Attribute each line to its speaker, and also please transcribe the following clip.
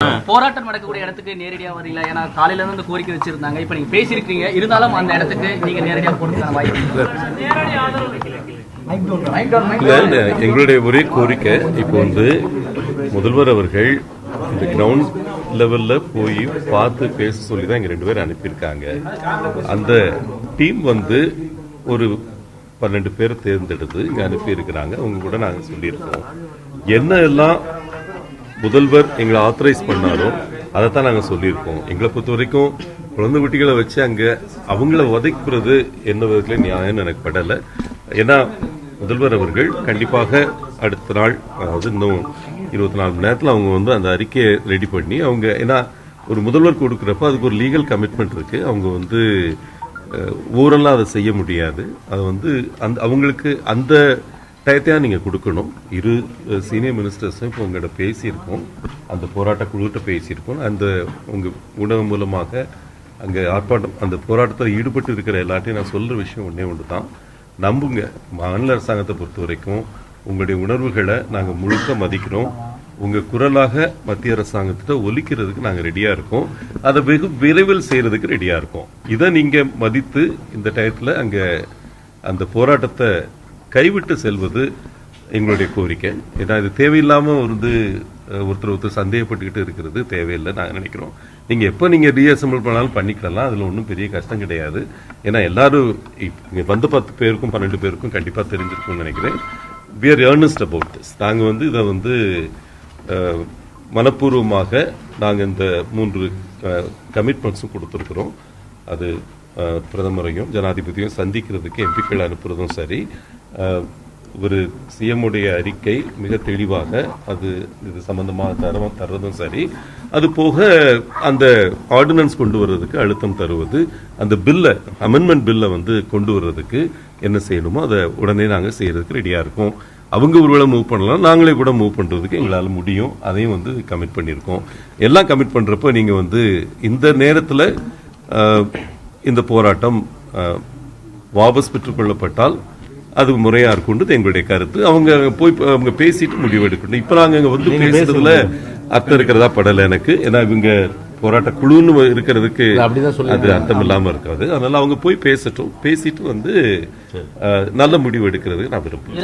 Speaker 1: போராட்டம் நடக்கக்கூடிய இடத்துக்கு நேரடியா வரீங்களா? ஏன்னா காலையில இருந்து கோரிக்கை வச்சிருந்தாங்க. இப்ப நீங்க பேசியிருக்கீங்க, இருந்தாலும் அந்த இடத்துக்கு நீங்க நேரடியா போறதுக்கான வாய்ப்பு.
Speaker 2: எங்களுடைய ஒரே கோரிக்கை இப்போ முதல்வர் அவர்கள் இந்த கிரவுண்ட் லெவல்ல போய் பார்த்து பேச சொல்லி தான் இங்க 2 பேர் அனுப்பியிருக்காங்க. அந்த டீம் ஒரு 12 பேர் தேர்ந்தெடுத்து இங்க அனுப்பி இருக்கிறாங்க. அவங்க கூட நாங்க சொல்லியிருக்கோம், என்ன எல்லாம் முதல்வர் எங்களை ஆத்தரைஸ் பண்ணாரோ அதைத்தான் நாங்க சொல்லியிருக்கோம். எங்களை பொறுத்த வரைக்கும் குழந்தை குட்டிகளை வச்சு அங்க அவங்கள உதைக்கிறது என்ன விதத்துல நியாயம் எனக்கு படல. ஏன்னா முதல்வர் அவர்கள் கண்டிப்பாக அடுத்த நாள், அதாவது இன்னும் 24 மணி நேரத்தில் அவங்க அந்த அறிக்கையை ரெடி பண்ணி அவங்க, ஏன்னா ஒரு முதல்வர் கொடுக்குறப்ப அதுக்கு ஒரு லீகல் கமிட்மெண்ட் இருக்கு. அவங்க ஊரெல்லாம் அதை செய்ய முடியாது. அது அவங்களுக்கு அந்த டயத்தையா நீங்க கொடுக்கணும். 2 சீனியர் மினிஸ்டர்ஸும் இப்போ உங்கள்கிட்ட பேசியிருக்கோம், அந்த போராட்ட குழுட்ட பேசியிருக்கோம். அந்த உங்க ஊடகம் மூலமாக அங்கே ஆர்ப்பாட்டம் அந்த போராட்டத்தில் ஈடுபட்டு இருக்கிற எல்லாத்தையும் நான் சொல்ற விஷயம் ஒன்று தான். நம்புங்க, மாநில அரசாங்கத்தை பொறுத்த வரைக்கும் உங்களுடைய உணர்வுகளை நாங்கள் முழுக்க மதிக்கிறோம். உங்க குரலாக மத்திய அரசாங்கத்திட்ட ஒலிக்கிறதுக்கு நாங்கள் ரெடியா இருக்கோம். அதை வெகு விரைவில் செய்யறதுக்கு ரெடியா இருக்கோம். இதை நீங்க மதித்து இந்த டயத்துல அங்க அந்த போராட்டத்தை கைவிட்டு செல்வது எங்களுடைய கோரிக்கை. ஏன்னா இது தேவையில்லாம ஒருத்தர் சந்தேகப்பட்டுக்கிட்டு இருக்கிறது தேவையில்லை நாங்கள் நினைக்கிறோம். நீங்க எப்ப நீங்க ரீஅசம்பிள் பண்ணாலும் பண்ணிக்கலாம், அதுல ஒன்றும் பெரிய கஷ்டம் கிடையாது. ஏன்னா எல்லாரும் இங்க 10 பேருக்கும் 12 பேருக்கும் கண்டிப்பா தெரிஞ்சிருக்கும்னு நினைக்கிறேன். we are earnest about this. நாங்க இதை மனப்பூர்வமாக நாங்க இந்த 3 கமிட்மெண்ட்ஸும் கொடுத்துருக்கிறோம். அது பிரதமரையும் ஜனாதிபதியும் சந்திக்கிறதுக்கு எம்பிக்கள் அனுப்புறதும் சரி, ஒரு சிஎம்முடைய அறிக்கை மிக தெளிவாக இது சம்பந்தமாக தர்றதும் சரி, அது போக அந்த ஆர்டினன்ஸ் கொண்டு வர்றதுக்கு அழுத்தம் தருவது, அந்த அமெண்ட்மெண்ட் பில்லை கொண்டு வர்றதுக்கு என்ன செய்யணுமோ அதை உடனே நாங்கள் செய்யறதுக்கு ரெடியா இருக்கோம். அவங்க ஒருவேளை மூவ் பண்ணலாம், நாங்களே கூட மூவ் பண்றதுக்கு எங்களால் முடியும். அதையும் கமிட் பண்ணியிருக்கோம். எல்லாம் கமிட் பண்றப்ப நீங்க இந்த நேரத்தில் இந்த போராட்டம் வாபஸ் பெற்றுக் கொள்ளப்பட்டால் அது முறையா இருக்குன்றது எங்களுடைய கருத்து. அவங்க பேசிட்டு முடிவெடுக்கணும். இப்ப நாங்க பேசுறதுல அர்த்தம் இருக்கிறதா படல எனக்கு. ஏன்னா இவங்க போராட்ட குழுன்னு இருக்கிறதுக்கு அது அர்த்தம் இல்லாம இருக்காது. அதனால அவங்க போய் பேசட்டும், பேசிட்டு நல்ல முடிவு எடுக்கிறதுக்கு நான் விரும்புறேன்.